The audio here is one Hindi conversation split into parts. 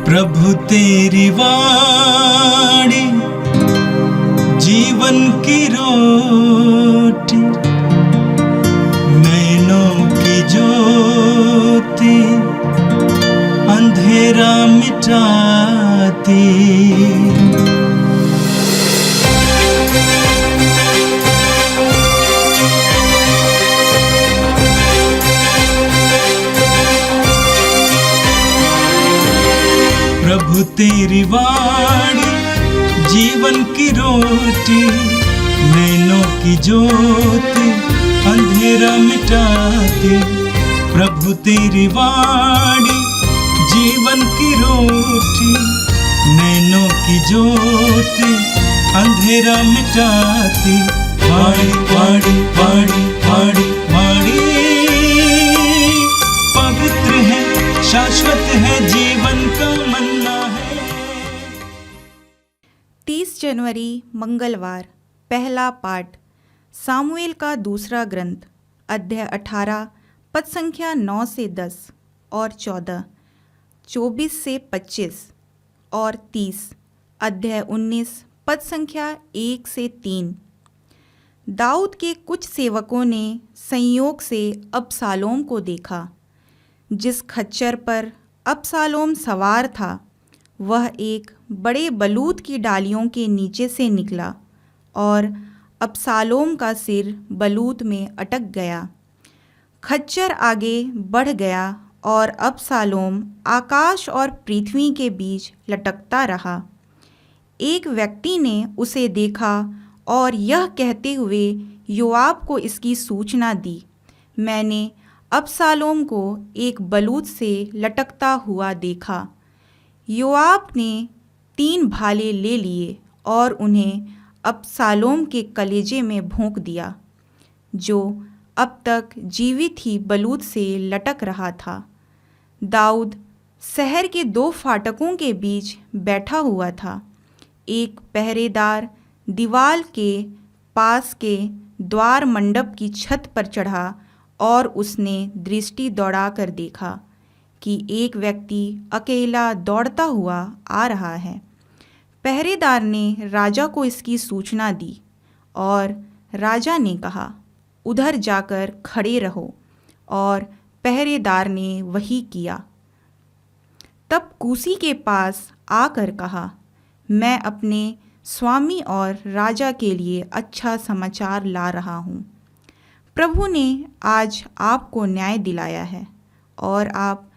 प्रभु तेरी वाणी जीवन की रोटी, नैनों की ज्योति अंधेरा मिटाती। प्रभु तेरी वाणी जीवन की रोटी, नैनों की ज्योति अंधेरा मिटाती। प्रभु तेरी वाणी जीवन की रोटी, नैनों की ज्योति अंधेरा मिटाती। वाणी वाणी वाणी वाणी वाणी पवित्र है, शाश्वत है, जीवन का मन्ना है। 30 जनवरी मंगलवार। पहला पाठ सामुएल का दूसरा ग्रंथ, अध्याय 18 पद संख्या 9 से 10 और 14, 24 से 25 और 30, अध्याय 19 पद संख्या 1 से 3। दाऊद के कुछ सेवकों ने संयोग से अबशालोम को देखा। जिस खच्चर पर अबशालोम सवार था वह एक बड़े बलूत की डालियों के नीचे से निकला और अबशालोम का सिर बलूत में अटक गया। खच्चर आगे बढ़ गया और अबशालोम आकाश और पृथ्वी के बीच लटकता रहा। एक व्यक्ति ने उसे देखा और यह कहते हुए योआब को इसकी सूचना दी, मैंने अबशालोम को एक बलूत से लटकता हुआ देखा। योआब ने 3 भाले ले लिए और उन्हें अबशालोम के कलेजे में भोंक दिया, जो अब तक जीवित ही बलूत से लटक रहा था। दाऊद शहर के 2 फाटकों के बीच बैठा हुआ था। एक पहरेदार दीवार के पास के द्वार मंडप की छत पर चढ़ा और उसने दृष्टि दौड़ाकर देखा कि एक व्यक्ति अकेला दौड़ता हुआ आ रहा है। पहरेदार ने राजा को इसकी सूचना दी और राजा ने कहा, उधर जाकर खड़े रहो, और पहरेदार ने वही किया। तब कूसी के पास आकर कहा, मैं अपने स्वामी और राजा के लिए अच्छा समाचार ला रहा हूँ। प्रभु ने आज आपको न्याय दिलाया है और आप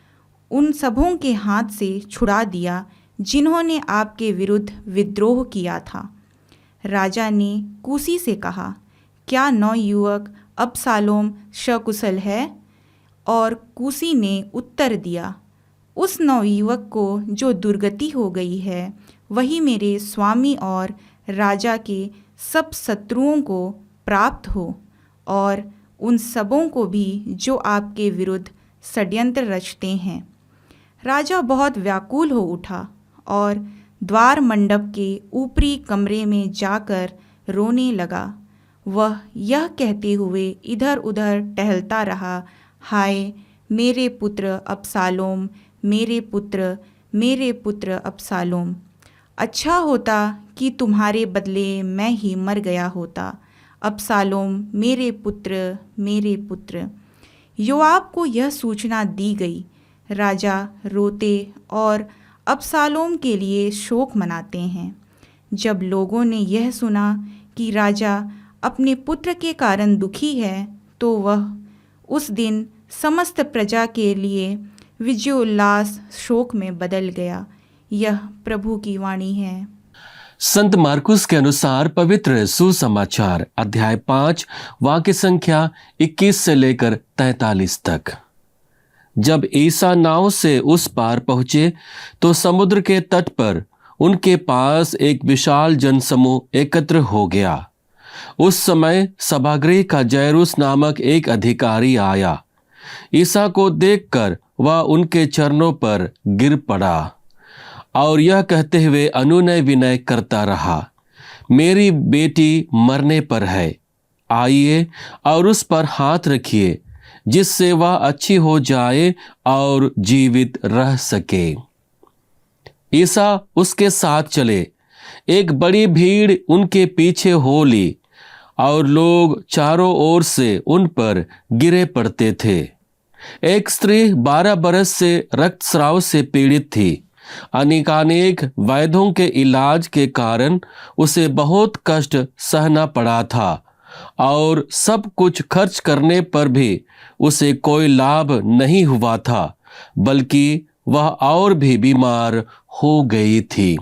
उन सबों के हाथ से छुड़ा दिया जिन्होंने आपके विरुद्ध विद्रोह किया था। राजा ने कूसी से कहा, क्या नवयुवक अबशालोम सकुशल है? और कूसी ने उत्तर दिया, उस नवयुवक को जो दुर्गति हो गई है वही मेरे स्वामी और राजा के सब शत्रुओं को प्राप्त हो, और उन सबों को भी जो आपके विरुद्ध षड्यंत्र रचते हैं। राजा बहुत व्याकुल हो उठा और द्वार मंडप के ऊपरी कमरे में जाकर रोने लगा। वह यह कहते हुए इधर उधर टहलता रहा, हाय मेरे पुत्र अबशालोम, मेरे पुत्र अबशालोम, अच्छा होता कि तुम्हारे बदले मैं ही मर गया होता। अबशालोम मेरे पुत्र। योआब को यह सूचना दी गई। राजा रोते और अबशालोम के लिए शोक मनाते हैं। जब लोगों ने यह सुना कि राजा अपने पुत्र के कारण दुखी है, तो वह उस दिन समस्त प्रजा के लिए विजयोल्लास शोक में बदल गया। यह प्रभु की वाणी है। संत मार्कुस के अनुसार पवित्र सुसमाचार, अध्याय 5 वाक्य संख्या 21 से लेकर 43 तक। जब ईसा नाव से उस पार पहुंचे तो समुद्र के तट पर उनके पास एक विशाल जनसमूह एकत्र हो गया। उस समय सभागृह का जैरूस नामक एक अधिकारी आया। ईसा को देखकर वह उनके चरणों पर गिर पड़ा और यह कहते हुए अनुनय विनय करता रहा, मेरी बेटी मरने पर है, आइए और उस पर हाथ रखिए, जिससे वह अच्छी हो जाए और जीवित रह सके। ईसा उसके साथ चले। एक बड़ी भीड़ उनके पीछे हो ली और लोग चारों ओर से उन पर गिरे पड़ते थे। एक स्त्री 12 बरस से रक्तस्राव से पीड़ित थी। अनेकानेक वैद्यों के इलाज के कारण उसे बहुत कष्ट सहना पड़ा था और सब कुछ खर्च करने पर भी उसे कोई लाभ नहीं हुआ था, बल्कि वह और भी बीमार हो गई थी।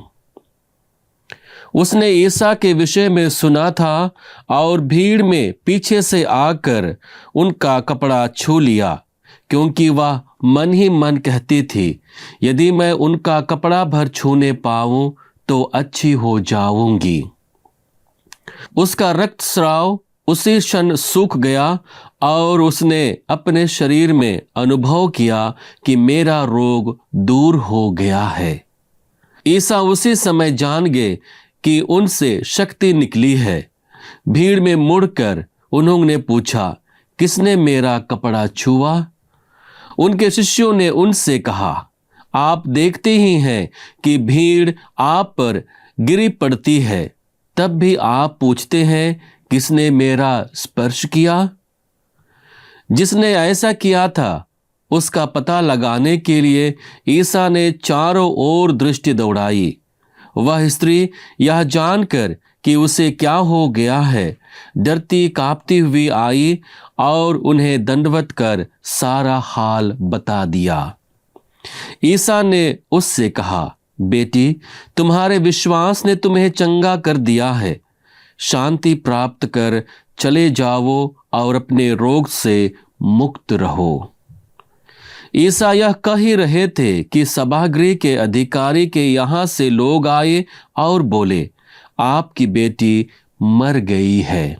उसने ईसा के विषय में सुना था और भीड़ में पीछे से आकर उनका कपड़ा छू लिया, क्योंकि वह मन ही मन कहती थी, यदि मैं उनका कपड़ा भर छूने पाऊं तो अच्छी हो जाऊंगी। उसका रक्तस्राव उसी क्षण सूख गया और उसने अपने शरीर में अनुभव किया कि मेरा रोग दूर हो गया है। ईसा उसी समय जान गए कि उनसे शक्ति निकली है। भीड़ में मुड़कर उन्होंने पूछा, किसने मेरा कपड़ा छुआ? उनके शिष्यों ने उनसे कहा, आप देखते ही हैं कि भीड़ आप पर गिरी पड़ती है, तब भी आप पूछते हैं किसने मेरा स्पर्श किया? जिसने ऐसा किया था उसका पता लगाने के लिए ईसा ने चारों ओर दृष्टि दौड़ाई। वह स्त्री यह जानकर कि उसे क्या हो गया है, डरती कांपती हुई आई और उन्हें दंडवत कर सारा हाल बता दिया। ईसा ने उससे कहा, बेटी, तुम्हारे विश्वास ने तुम्हें चंगा कर दिया है। शांति प्राप्त कर चले जाओ और अपने रोग से मुक्त रहो। ईसा यह कह ही रहे थे कि सभागृह के अधिकारी के यहाँ से लोग आए और बोले, आपकी बेटी मर गई है।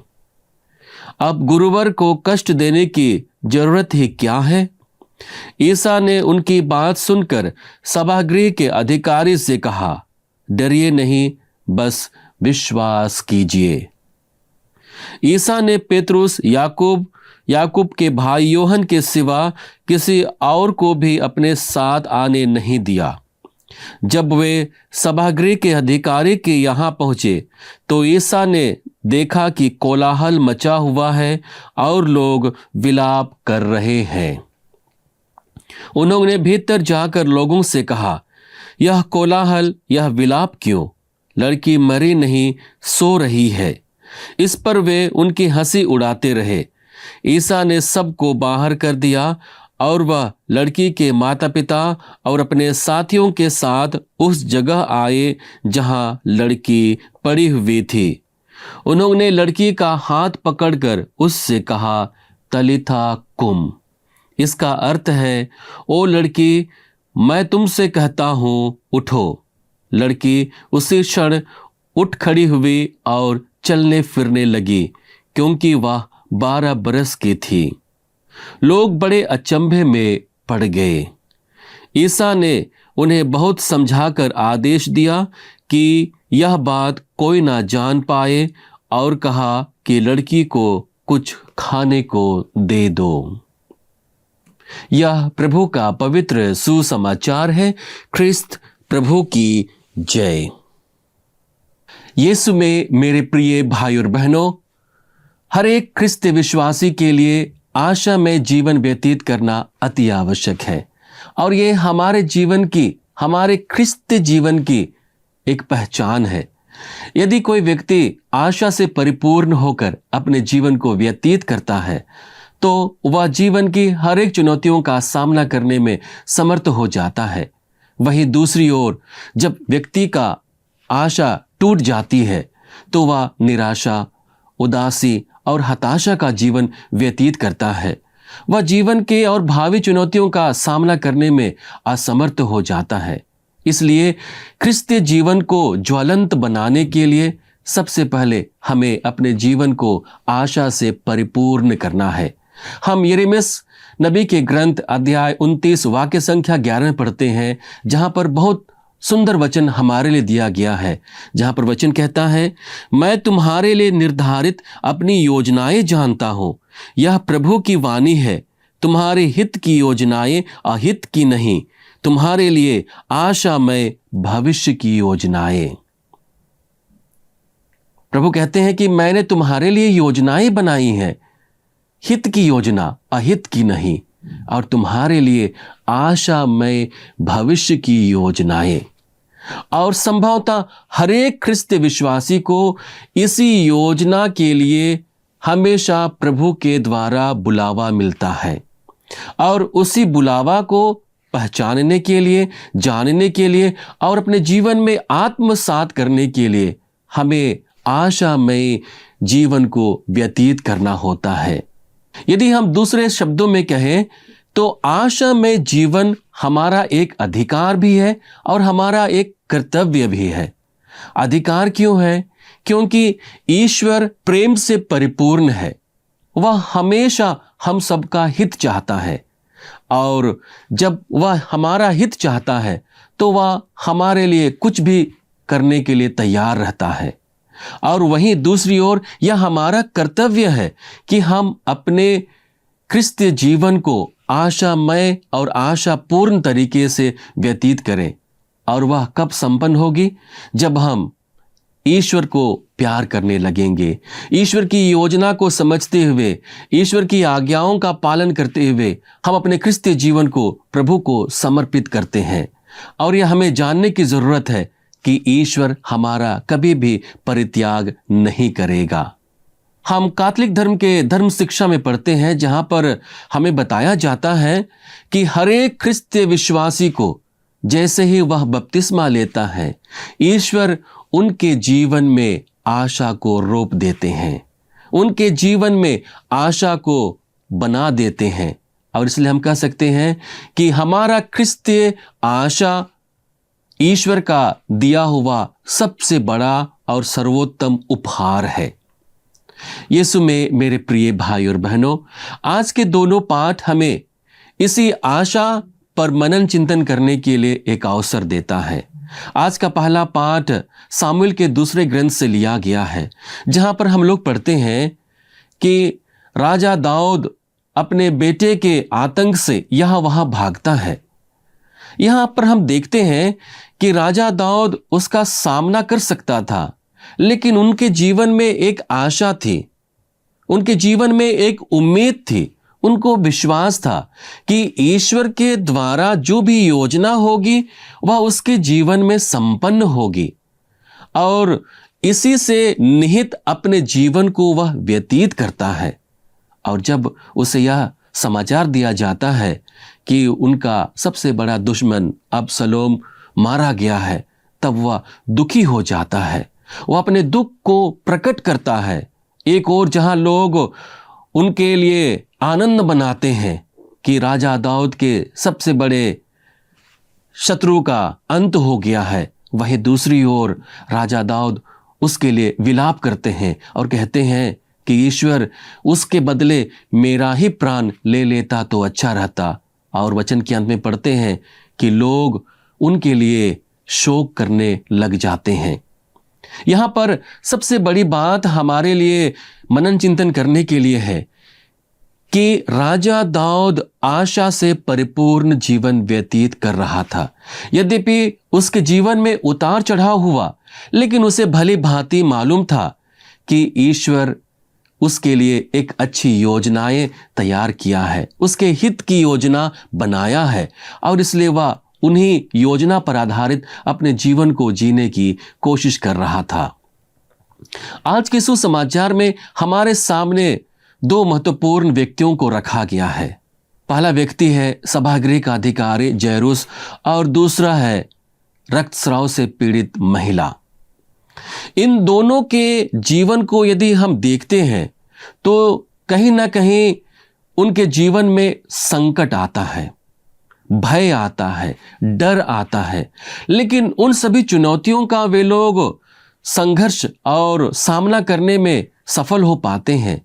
अब गुरुवर को कष्ट देने की जरूरत ही क्या है? ईसा ने उनकी बात सुनकर सभागृह के अधिकारी से कहा, डरिए नहीं, बस विश्वास कीजिए। ईसा ने पेतरुस, याकूब के भाई योहन के सिवा किसी और को भी अपने साथ आने नहीं दिया। जब वे सभागृह के अधिकारी के यहाँ पहुंचे तो ईसा ने देखा कि कोलाहल मचा हुआ है और लोग विलाप कर रहे हैं। उन्होंने भीतर जाकर लोगों से कहा, यह कोलाहल, यह विलाप क्यों? लड़की मरी नहीं, सो रही है। इस पर वे उनकी हंसी उड़ाते रहे। ईसा ने सबको बाहर कर दिया और वह लड़की के माता पिता और अपने साथियों के साथ उस जगह आए जहां लड़की पड़ी हुई थी। उन्होंने लड़की का हाथ पकड़कर उससे कहा, तलिथा कुम। इसका अर्थ है, ओ लड़की, मैं तुमसे कहता हूं, उठो। लड़की उसी क्षण उठ खड़ी हुई और चलने फिरने लगी, क्योंकि वह 12 बरस की थी। लोग बड़े अचंभे में पड़ गए। ईसा ने उन्हें बहुत समझाकर आदेश दिया कि यह बात कोई ना जान पाए और कहा कि लड़की को कुछ खाने को दे दो। यह प्रभु का पवित्र सुसमाचार है। ख्रिस्त प्रभु की जय। यीशु में मेरे प्रिय भाई और बहनों, हर एक ख्रिस्त विश्वासी के लिए आशा में जीवन व्यतीत करना अति आवश्यक है और ये हमारे जीवन की, हमारे ख्रिस्त जीवन की एक पहचान है। यदि कोई व्यक्ति आशा से परिपूर्ण होकर अपने जीवन को व्यतीत करता है तो वह जीवन की हर एक चुनौतियों का सामना करने में समर्थ हो जाता है। वहीं दूसरी ओर जब व्यक्ति का आशा टूट जाती है तो वह निराशा, उदासी और हताशा का जीवन व्यतीत करता है। वह जीवन के और भावी चुनौतियों का सामना करने में असमर्थ हो जाता है। इसलिए क्रिस्तीय जीवन को ज्वलंत बनाने के लिए सबसे पहले हमें अपने जीवन को आशा से परिपूर्ण करना है। हम यिर्मयाह नबी के ग्रंथ अध्याय 29 वाक्य संख्या 11 में पढ़ते हैं, जहां पर बहुत सुंदर वचन हमारे लिए दिया गया है, जहां पर वचन कहता है, मैं तुम्हारे लिए निर्धारित अपनी योजनाएं जानता हूं। यह प्रभु की वाणी है, तुम्हारे हित की योजनाएं अहित की नहीं, तुम्हारे लिए आशामय भविष्य की योजनाएं। प्रभु कहते हैं कि मैंने तुम्हारे लिए योजनाएं बनाई हैं, हित की योजना, अहित की नहीं, और तुम्हारे लिए आशामय भविष्य की योजनाएं। और संभवतः हर एक ख्रिस्त विश्वासी को इसी योजना के लिए हमेशा प्रभु के द्वारा बुलावा मिलता है, और उसी बुलावा को पहचानने के लिए, जानने के लिए और अपने जीवन में आत्मसात करने के लिए हमें आशामय जीवन को व्यतीत करना होता है। यदि हम दूसरे शब्दों में कहें तो आशामय जीवन हमारा एक अधिकार भी है और हमारा एक कर्तव्य भी है। अधिकार क्यों है? क्योंकि ईश्वर प्रेम से परिपूर्ण है, वह हमेशा हम सबका हित चाहता है, और जब वह हमारा हित चाहता है तो वह हमारे लिए कुछ भी करने के लिए तैयार रहता है। और वहीं दूसरी ओर यह हमारा कर्तव्य है कि हम अपने क्रिस्तीय जीवन को आशामय और आशापूर्ण तरीके से व्यतीत करें। और वह कब संपन्न होगी? जब हम ईश्वर को प्यार करने लगेंगे, ईश्वर की योजना को समझते हुए, ईश्वर की आज्ञाओं का पालन करते हुए हम अपने क्रिस्तीय जीवन को प्रभु को समर्पित करते हैं। और यह हमें जानने की जरूरत है कि ईश्वर हमारा कभी भी परित्याग नहीं करेगा। हम कैथोलिक धर्म के धर्म शिक्षा में पढ़ते हैं, जहां पर हमें बताया जाता है कि हर एक ख्रिस्तीय विश्वासी को जैसे ही वह बपतिस्मा लेता है, ईश्वर उनके जीवन में आशा को रोप देते हैं, उनके जीवन में आशा को बना देते हैं। और इसलिए हम कह सकते हैं कि हमारा क्रिस्तीय आशा ईश्वर का दिया हुआ सबसे बड़ा और सर्वोत्तम उपहार है। यीशु में मेरे प्रिय भाई और बहनों, आज के दोनों पाठ हमें इसी आशा पर मनन चिंतन करने के लिए एक अवसर देता है। आज का पहला पाठ सामुएल के दूसरे ग्रंथ से लिया गया है, जहां पर हम लोग पढ़ते हैं कि राजा दाऊद अपने बेटे के आतंक से यहां वहां भागता है। यहां पर हम देखते हैं कि राजा दाऊद उसका सामना कर सकता था, लेकिन उनके जीवन में एक आशा थी, उनके जीवन में एक उम्मीद थी, उनको विश्वास था कि ईश्वर के द्वारा जो भी योजना होगी वह उसके जीवन में संपन्न होगी, और इसी से निहित अपने जीवन को वह व्यतीत करता है। और जब उसे यह समाचार दिया जाता है कि उनका सबसे बड़ा दुश्मन अबसलोम मारा गया है, तब वह दुखी हो जाता है, वह अपने दुख को प्रकट करता है। एक और जहां लोग उनके लिए आनंद मनाते हैं कि राजा दाऊद के सबसे बड़े शत्रु का अंत हो गया है, वहीं दूसरी ओर राजा दाऊद उसके लिए विलाप करते हैं और कहते हैं कि ईश्वर उसके बदले मेरा ही प्राण ले लेता तो अच्छा रहता। और वचन के अंत में पढ़ते हैं कि लोग उनके लिए शोक करने लग जाते हैं। यहां पर सबसे बड़ी बात हमारे लिए मनन चिंतन करने के लिए है कि राजा दाऊद आशा से परिपूर्ण जीवन व्यतीत कर रहा था। यद्यपि उसके जीवन में उतार चढ़ाव हुआ, लेकिन उसे भली भांति मालूम था कि ईश्वर उसके लिए एक अच्छी योजनाएं तैयार किया है, उसके हित की योजना बनाया है, और इसलिए वह उन्हीं योजना पर आधारित अपने जीवन को जीने की कोशिश कर रहा था। आज के सुसमाचार में हमारे सामने दो महत्वपूर्ण व्यक्तियों को रखा गया है। पहला व्यक्ति है सभागृह का अधिकारी जैरूस, और दूसरा है रक्तस्राव से पीड़ित महिला। इन दोनों के जीवन को यदि हम देखते हैं तो कहीं ना कहीं उनके जीवन में संकट आता है, भय आता है, डर आता है, लेकिन उन सभी चुनौतियों का वे लोग संघर्ष और सामना करने में सफल हो पाते हैं,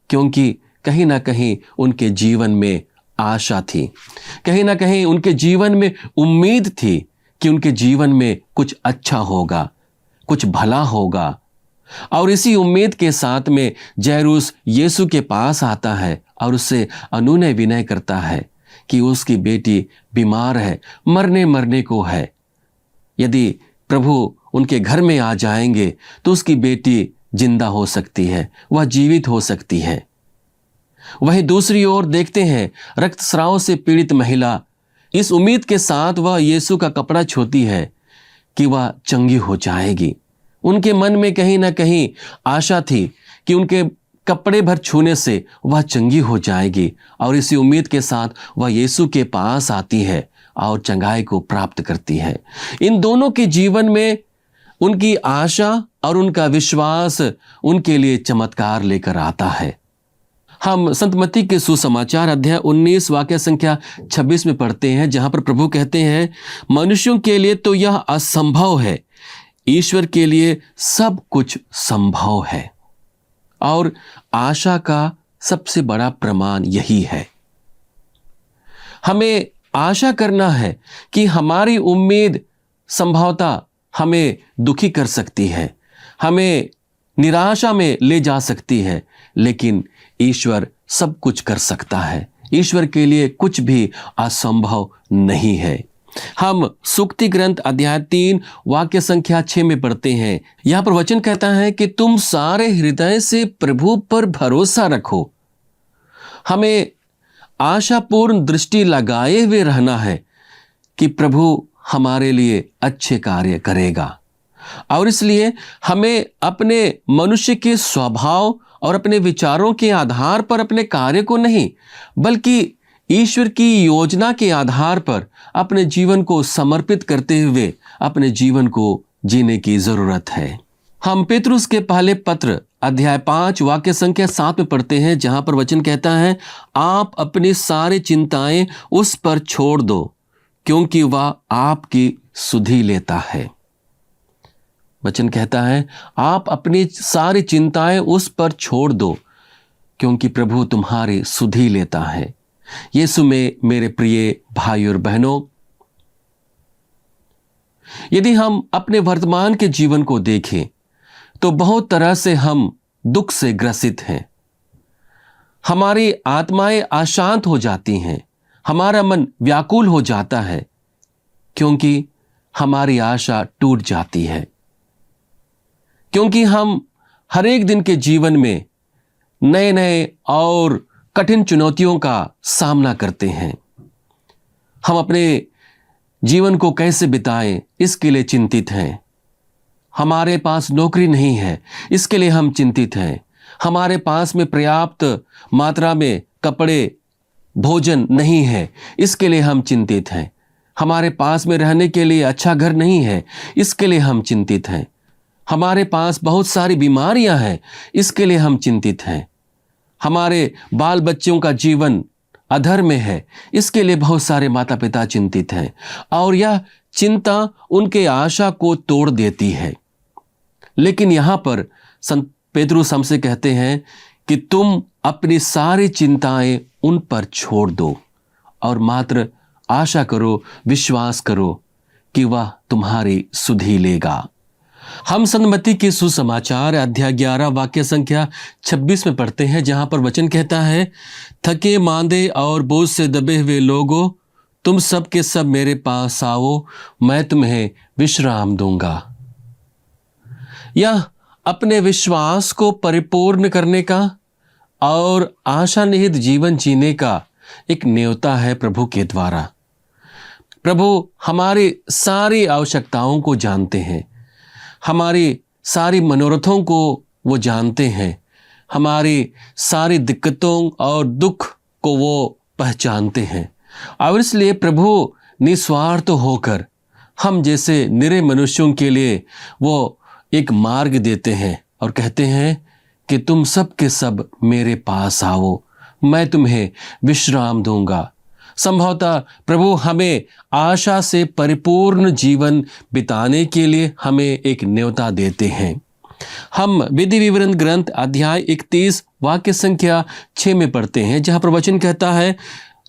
क्योंकि कहीं ना कहीं उनके जीवन में आशा थी, कहीं ना कहीं उनके जीवन में उम्मीद थी कि उनके जीवन में कुछ अच्छा होगा, कुछ भला होगा। और इसी उम्मीद के साथ में जैरूस यीशु के पास आता है और उससे अनुनय विनय करता है कि उसकी बेटी बीमार है, मरने को है। यदि प्रभु उनके घर में आ जाएंगे तो उसकी बेटी जिंदा हो सकती है, वह जीवित हो सकती है। वहीं दूसरी ओर देखते हैं रक्तस्राव से पीड़ित महिला, इस उम्मीद के साथ वह यीशु का कपड़ा छूती है कि वह चंगी हो जाएगी। उनके मन में कहीं ना कहीं आशा थी कि उनके कपड़े भर छूने से वह चंगी हो जाएगी, और इसी उम्मीद के साथ वह यीशु के पास आती है और चंगाई को प्राप्त करती है। इन दोनों के जीवन में उनकी आशा और उनका विश्वास उनके लिए चमत्कार लेकर आता है। हम संत मत्ती के सुसमाचार अध्याय 19 वाक्य संख्या 26 में पढ़ते हैं, जहां पर प्रभु कहते हैं, मनुष्यों के लिए तो यह असंभव है, ईश्वर के लिए सब कुछ संभव है। और आशा का सबसे बड़ा प्रमाण यही है। हमें आशा करना है कि हमारी उम्मीद संभवतः हमें दुखी कर सकती है, हमें निराशा में ले जा सकती है, लेकिन ईश्वर सब कुछ कर सकता है। ईश्वर के लिए कुछ भी असंभव नहीं है। हम सुक्ति ग्रंथ अध्याय 3 वाक्य संख्या 6 में पढ़ते हैं। यहां पर वचन कहता है कि तुम सारे हृदय से प्रभु पर भरोसा रखो। हमें आशापूर्ण दृष्टि लगाए हुए रहना है कि प्रभु हमारे लिए अच्छे कार्य करेगा, और इसलिए हमें अपने मनुष्य के स्वभाव और अपने विचारों के आधार पर अपने कार्य को नहीं, बल्कि ईश्वर की योजना के आधार पर अपने जीवन को समर्पित करते हुए अपने जीवन को जीने की जरूरत है। हम पेतरुस के पहले पत्र अध्याय 5 वाक्य संख्या 7 में पढ़ते हैं, जहां पर वचन कहता है, आप अपनी सारी चिंताएं उस पर छोड़ दो, क्योंकि वह आपकी सुधि लेता है। वचन कहता है, आप अपनी सारी चिंताएं उस पर छोड़ दो, क्योंकि प्रभु तुम्हारी सुधि लेता है। यीशु में मेरे प्रिय भाई और बहनों, यदि हम अपने वर्तमान के जीवन को देखें तो बहुत तरह से हम दुख से ग्रसित हैं। हमारी आत्माएं अशांत हो जाती हैं, हमारा मन व्याकुल हो जाता है, क्योंकि हमारी आशा टूट जाती है, क्योंकि हम हर एक दिन के जीवन में नए नए और कठिन चुनौतियों का सामना करते हैं। हम अपने जीवन को कैसे बिताएं इसके लिए चिंतित हैं। हमारे पास नौकरी नहीं है, इसके लिए हम चिंतित हैं। हमारे पास में पर्याप्त मात्रा में कपड़े भोजन नहीं है, इसके लिए हम चिंतित हैं। हमारे पास में रहने के लिए अच्छा घर नहीं है, इसके लिए हम चिंतित हैं। हमारे पास बहुत सारी बीमारियां हैं, इसके लिए हम चिंतित हैं। हमारे बाल बच्चों का जीवन अधर में है, इसके लिए बहुत सारे माता पिता चिंतित हैं, और यह चिंता उनके आशा को तोड़ देती है। लेकिन यहां पर संत पेतरुस हमसे कहते हैं कि तुम अपनी सारी चिंताएं उन पर छोड़ दो और मात्र आशा करो, विश्वास करो कि वह तुम्हारी सुधि लेगा। हम संत मत्ती के सुसमाचार अध्याय 11 वाक्य संख्या 26 में पढ़ते हैं, जहां पर वचन कहता है, थके मांदे और बोझ से दबे हुए लोगों, तुम सब के सब मेरे पास आओ, मैं तुम्हें विश्राम दूंगा। यह अपने विश्वास को परिपूर्ण करने का और आशा निहित जीवन जीने का एक न्योता है प्रभु के द्वारा। प्रभु हमारी सारी आवश्यकताओं को जानते हैं, हमारी सारी मनोरथों को वो जानते हैं, हमारी सारी दिक्कतों और दुख को वो पहचानते हैं, और इसलिए प्रभु निस्वार्थ होकर हम जैसे निरे मनुष्यों के लिए वो एक मार्ग देते हैं और कहते हैं कि तुम सब के सब मेरे पास आओ, मैं तुम्हें विश्राम दूंगा। संभवतः प्रभु हमें आशा से परिपूर्ण जीवन बिताने के लिए हमें एक न्योता देते हैं। हम विधि विवरण ग्रंथ अध्याय 31 वाक्य संख्या 6 में पढ़ते हैं, जहां पर वचन कहता है,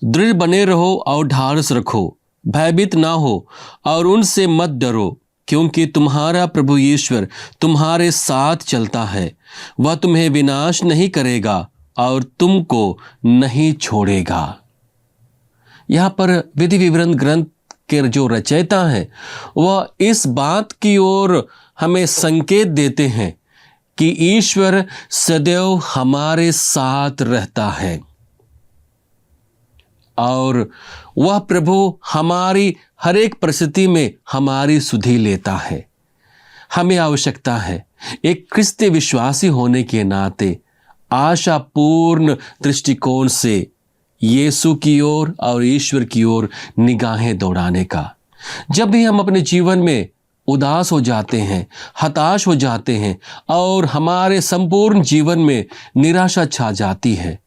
दृढ़ बने रहो और ढाढ़स रखो, भयभीत ना हो और उनसे मत डरो, क्योंकि तुम्हारा प्रभु ईश्वर तुम्हारे साथ चलता है। वह तुम्हें विनाश नहीं करेगा और तुमको नहीं छोड़ेगा। यहाँ पर विधि विवरण ग्रंथ के जो रचयिता हैं वह इस बात की ओर हमें संकेत देते हैं कि ईश्वर सदैव हमारे साथ रहता है और वह प्रभु हमारी हर एक परिस्थिति में हमारी सुधि लेता है। हमें आवश्यकता है एक क्रिस्तीय विश्वासी होने के नाते आशापूर्ण दृष्टिकोण से यीशु की ओर और ईश्वर की ओर निगाहें दौड़ाने का। जब भी हम अपने जीवन में उदास हो जाते हैं, हताश हो जाते हैं और हमारे संपूर्ण जीवन में निराशा छा जाती है,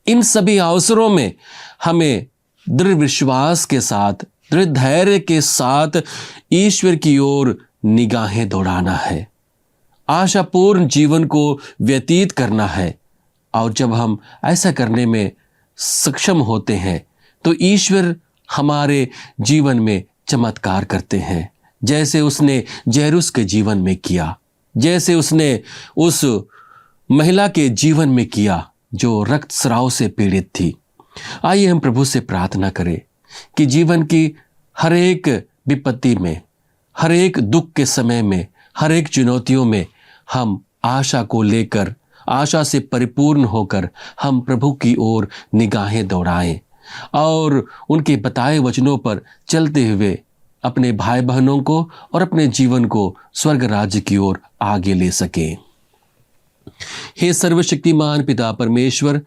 इन सभी अवसरों में हमें दृढ़ विश्वास के साथ, दृढ़ धैर्य के साथ ईश्वर की ओर निगाहें दौड़ाना है, आशापूर्ण जीवन को व्यतीत करना है। और जब हम ऐसा करने में सक्षम होते हैं तो ईश्वर हमारे जीवन में चमत्कार करते हैं, जैसे उसने जैरुस के जीवन में किया, जैसे उसने उस महिला के जीवन में किया जो रक्तस्राव से पीड़ित थी। आइए हम प्रभु से प्रार्थना करें कि जीवन की हर एक विपत्ति में, हर एक दुख के समय में, हर एक चुनौतियों में हम आशा को लेकर, आशा से परिपूर्ण होकर हम प्रभु की ओर निगाहें दौड़ाएं और उनके बताए वचनों पर चलते हुए अपने भाई बहनों को और अपने जीवन को स्वर्ग राज्य की ओर आगे ले सकें। हे सर्वशक्तिमान पिता परमेश्वर,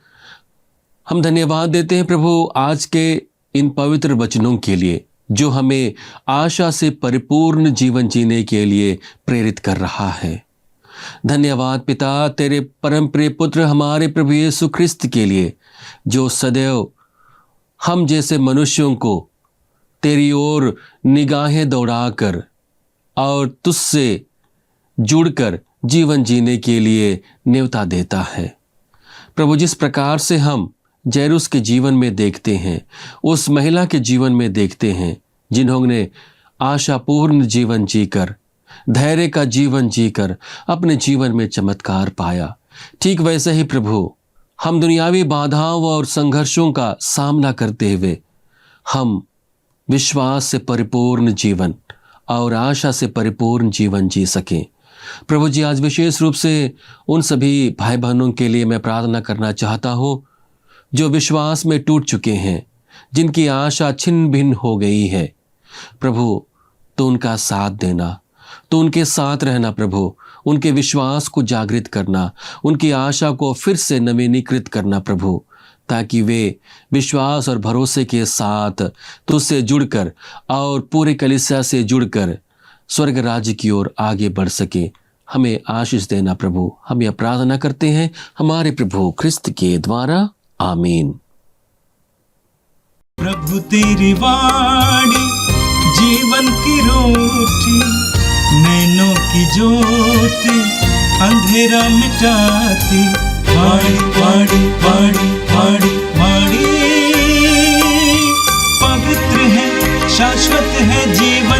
हम धन्यवाद देते हैं प्रभु आज के इन पवित्र वचनों के लिए जो हमें आशा से परिपूर्ण जीवन जीने के लिए प्रेरित कर रहा है। धन्यवाद पिता तेरे परम प्रिय पुत्र हमारे प्रभु यीशु ख्रिस्त के लिए जो सदैव हम जैसे मनुष्यों को तेरी ओर निगाहें दौड़ाकर और तुझसे जुड़कर जीवन जीने के लिए न्योता देता है। प्रभु, जिस प्रकार से हम जैरुस के जीवन में देखते हैं, उस महिला के जीवन में देखते हैं जिन्होंने आशापूर्ण जीवन जीकर, धैर्य का जीवन जीकर अपने जीवन में चमत्कार पाया, ठीक वैसे ही प्रभु हम दुनियावी बाधाओं और संघर्षों का सामना करते हुए हम विश्वास से परिपूर्ण जीवन और आशा से परिपूर्ण जीवन जी सकें। प्रभु जी, आज विशेष रूप से उन सभी भाई बहनों के लिए मैं प्रार्थना करना चाहता हूँ जो विश्वास में टूट चुके हैं, जिनकी आशा छिन्न भिन्न हो गई है। प्रभु, तो उनका साथ देना, तो उनके साथ रहना प्रभु, उनके विश्वास को जागृत करना, उनकी आशा को फिर से नवीनीकृत करना प्रभु, ताकि वे विश्वास और भरोसे के साथ तुझसे जुड़कर और पूरे कलीसिया से जुड़कर स्वर्ग राज्य की ओर आगे बढ़ सके। हमें आशीष देना प्रभु, हम यह प्रार्थना करते हैं हमारे प्रभु ख्रिस्त के द्वारा, आमीन। प्रभु तेरी वाणी जीवन की रोटी, नैनों की ज्योति अंधेरा मिटाती, वाणी वाणी वाणी वाणी वाणी पवित्र है, शाश्वत है जीवन